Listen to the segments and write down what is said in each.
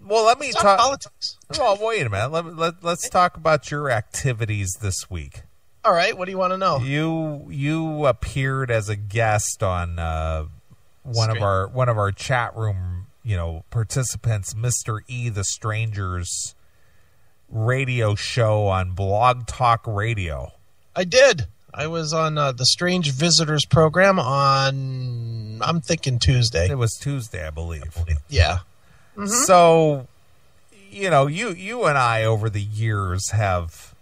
well, let me talk politics. Well, wait a minute. Let's talk about your activities this week. All right. What do you want to know? You appeared as a guest on one of our chat room, participants, Mr. E, the Stranger's radio show on Blog Talk Radio. I did. I was on the Strange Visitors program on, I'm thinking Tuesday. It was Tuesday, I believe. Yeah. Mm-hmm. So, you and I over the years have,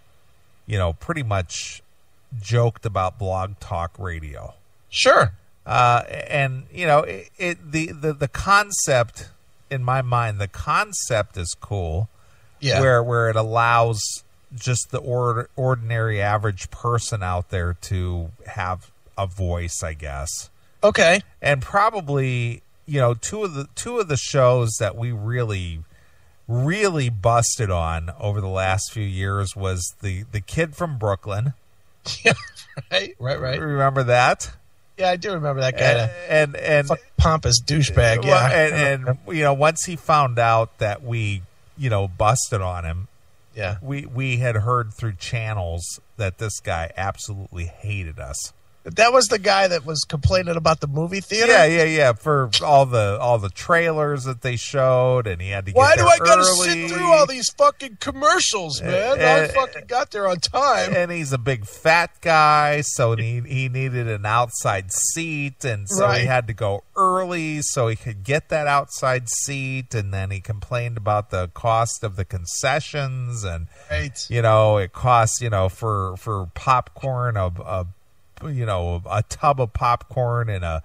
pretty much joked about Blog Talk Radio. Sure. And the concept, in my mind, the concept is cool. Yeah. Where it allows just the ordinary average person out there to have a voice, I guess. Okay. And probably, two of the shows that we really, really busted on over the last few years was the Kid from Brooklyn. Yeah, right. Remember that? Yeah, I do remember that guy. And pompous douchebag. Yeah. And once he found out that we, busted on him. Yeah. We had heard through channels that this guy absolutely hated us. That was the guy that was complaining about the movie theater? Yeah. For all the trailers that they showed, and he had to get there Why do I early. gotta sit through all these fucking commercials, man? I fucking got there on time. And he's a big fat guy, so he needed an outside seat, and so he had to go early so he could get that outside seat. And then he complained about the cost of the concessions, and it costs for popcorn a tub of popcorn and a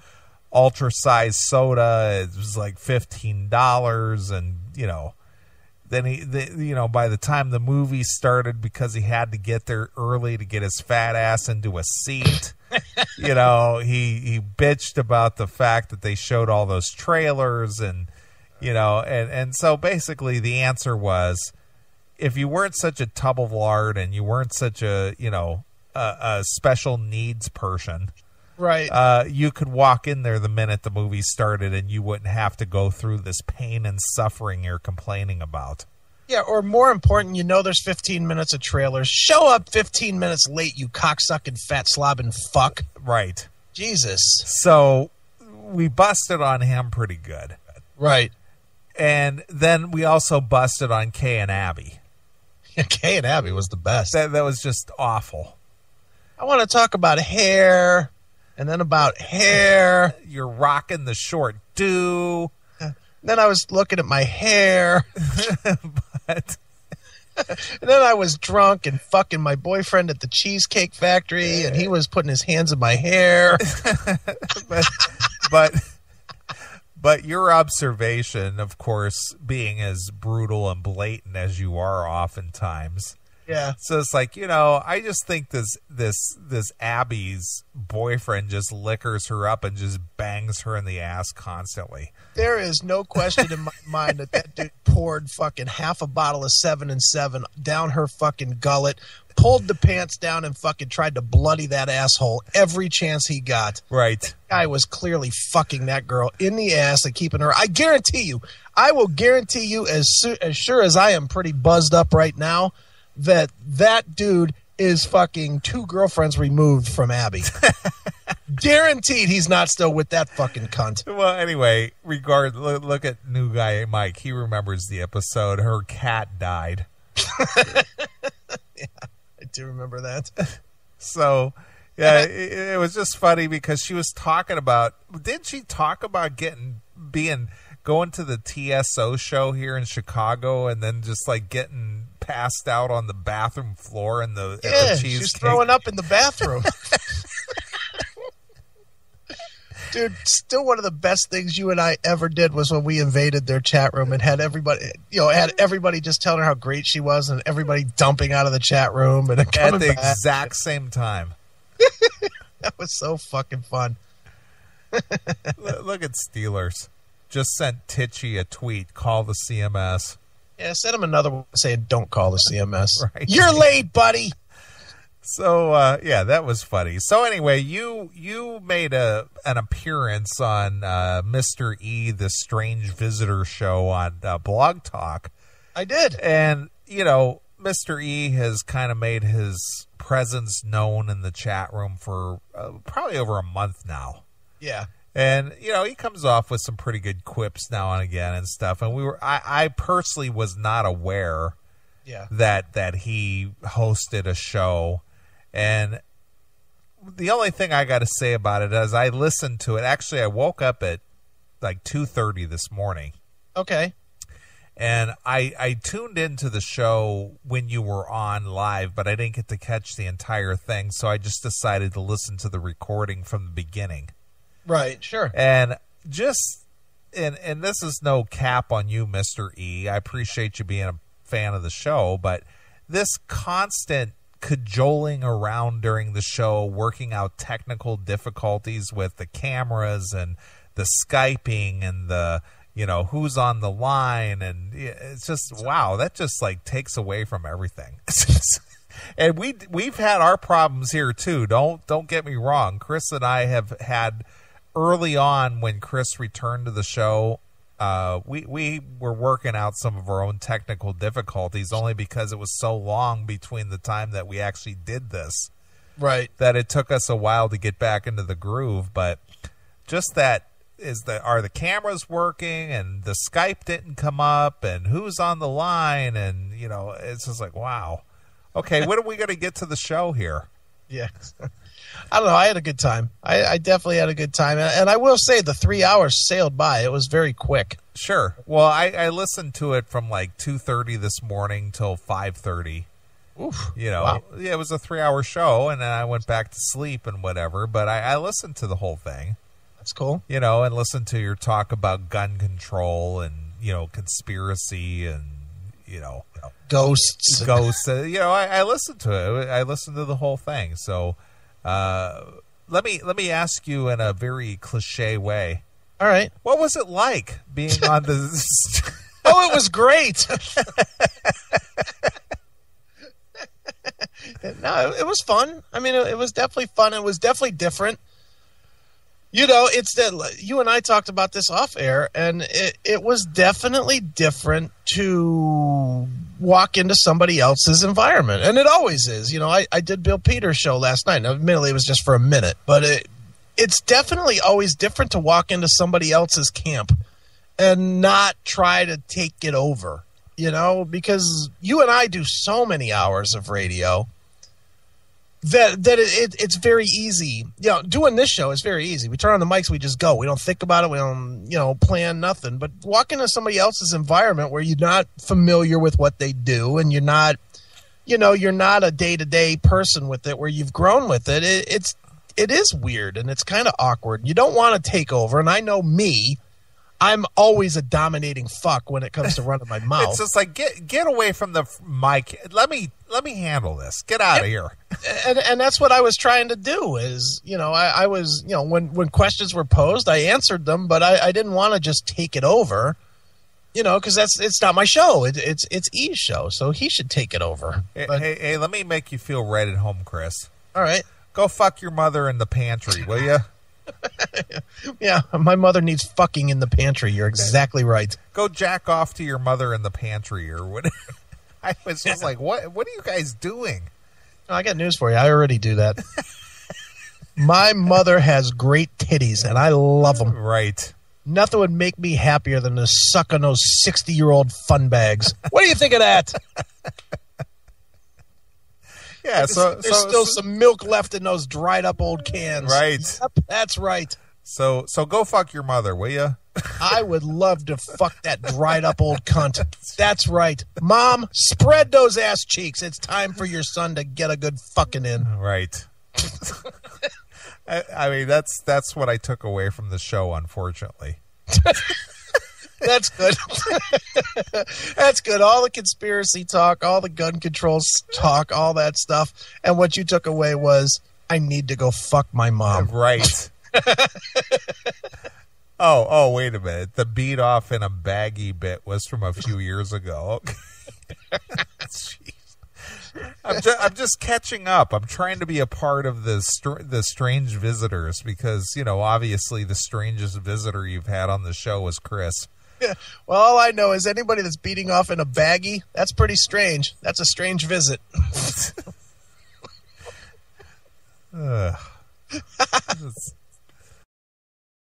ultra sized soda. It was like $15, and then by the time the movie started, because he had to get there early to get his fat ass into a seat, he bitched about the fact that they showed all those trailers, and and so basically the answer was, if you weren't such a tub of lard and you weren't such a special needs person, right? You could walk in there the minute the movie started, and you wouldn't have to go through this pain and suffering you're complaining about. Yeah, or more important, there's 15 minutes of trailers. Show up 15 minutes late, you cocksucking fat slobbing fuck. Right. Jesus. So we busted on him pretty good. Right. And then we also busted on Kay and Abby. Yeah, Kay and Abby was the best. That was just awful. I want to talk about hair, and then about hair. You're rocking the short do. Then I was looking at my hair. But and then I was drunk and fucking my boyfriend at the Cheesecake Factory, and he was putting his hands in my hair. But your observation, of course, being as brutal and blatant as you are oftentimes. Yeah. So it's like, I just think this Abby's boyfriend just liquors her up and just bangs her in the ass constantly. There is no question in my mind that dude poured fucking half a bottle of 7 and 7 down her fucking gullet, pulled the pants down, and fucking tried to bloody that asshole every chance he got. Right. That guy was clearly fucking that girl in the ass and keeping her. I will guarantee you, as sure as I am pretty buzzed up right now, that dude is fucking 2 girlfriends removed from Abby. Guaranteed he's not still with that fucking cunt. Well, anyway, look at new guy Mike. He remembers the episode. Her cat died. Yeah, I do remember that. So, yeah, it was just funny because she was talking about, didn't she talk about going to the TSO show here in Chicago and then just like getting passed out on the bathroom floor at the Cheesecake? She's throwing up in the bathroom. Dude, still one of the best things you and I ever did was when we invaded their chat room and had everybody just telling her how great she was, and everybody dumping out of the chat room and coming at the back. exact same time. That was so fucking fun. Look at Steelers. Just sent Titchy a tweet, call the CMS. Yeah, send him another one saying, don't call the CMS. Right. You're late, buddy. So yeah, that was funny. So anyway, you made an appearance on Mr. E, the Strange Visitor show on Blog Talk. I did. And, you know, Mr. E has kind of made his presence known in the chat room for probably over a month now. Yeah. And, you know, he comes off with some pretty good quips now and again and stuff. And I personally was not aware that he hosted a show. And the only thing I got to say about it is I listened to it. Actually, I woke up at like 2:30 this morning. Okay. And I tuned into the show when you were on live, but I didn't get to catch the entire thing. So I just decided to listen to the recording from the beginning. Right, sure. And just, and this is no cap on you, Mr. E. I appreciate you being a fan of the show, but this constant cajoling around during the show, working out technical difficulties with the cameras and the Skyping and the, you know, who's on the line, and it's just, wow, that just like takes away from everything. And we've had our problems here too. Don't get me wrong. Chris and I have had early on when Chris returned to the show, we were working out some of our own technical difficulties only because it was so long between the time that we actually did this. Right. That it took us a while to get back into the groove. But just that are the cameras working, and the Skype didn't come up, and who's on the line, and, you know, it's just like, wow. Okay, when are we going to get to the show here? Yeah. I don't know. I had a good time. I definitely had a good time. And I will say the 3 hours sailed by. It was very quick. Sure. Well, I listened to it from like 2:30 this morning till 5:30. Oof. You know, wow. Yeah, it was a 3-hour show, and then I went back to sleep and whatever. But I listened to the whole thing. That's cool. You know, and listened to your talk about gun control and, you know, conspiracy and, you know, ghosts. You know, I listened to it. I listened to the whole thing. So let me ask you in a very cliche way. All right. What was it like being on the... Oh, it was great. No, it was fun. I mean, it was definitely fun. It was definitely different. You know, it's that you and I talked about this off air, and it was definitely different to walk into somebody else's environment. And it always is. You know, I did Bill Peters' show last night. Now, admittedly, it was just for a minute, but it's definitely always different to walk into somebody else's camp and not try to take it over, you know, because you and I do so many hours of radio that it's very easy. You know, doing this show is very easy. We turn on the mics, we just go. We don't think about it. We don't, you know, plan nothing. But walking into somebody else's environment where you're not familiar with what they do, and you're not, you know, you're not a day-to-day person with it, where you've grown with it, it is weird, and it's kind of awkward. You don't want to take over, and I know me. I'm always a dominating fuck when it comes to running my mouth. It's just like, get away from the mic. Let me handle this. Get out of here. And that's what I was trying to do. Is, you know, I was, you know, when questions were posed, I answered them, but I didn't want to just take it over. You know, because it's not my show. It's E's show, so he should take it over. Hey, let me make you feel right at home, Chris. All right. Go fuck your mother in the pantry, will you? Yeah, my mother needs fucking in the pantry. You're exactly right. Go jack off to your mother in the pantry or what? I was just like, what are you guys doing? Oh, I got news for you. I already do that. My mother has great titties, and I love them. Right. Nothing would make me happier than to suck on those 60-year-old fun bags. What do you think of that? Yeah, there's still some milk left in those dried up old cans. Right. Yep, that's right. So go fuck your mother, will you? I would love to fuck that dried up old cunt. That's right. Mom, spread those ass cheeks. It's time for your son to get a good fucking in. Right. I mean, that's what I took away from the show, unfortunately. That's good. That's good. All the conspiracy talk, all the gun control talk, all that stuff. And what you took away was, I need to go fuck my mom. Right. Oh, wait a minute. The beat off in a baggy bit was from a few years ago. Jeez. I'm just catching up. I'm trying to be a part of the strange visitors because, obviously the strangest visitor you've had on the show was Chris. Yeah. Well, all I know is anybody that's beating off in a baggie, that's pretty strange. That's a strange visit.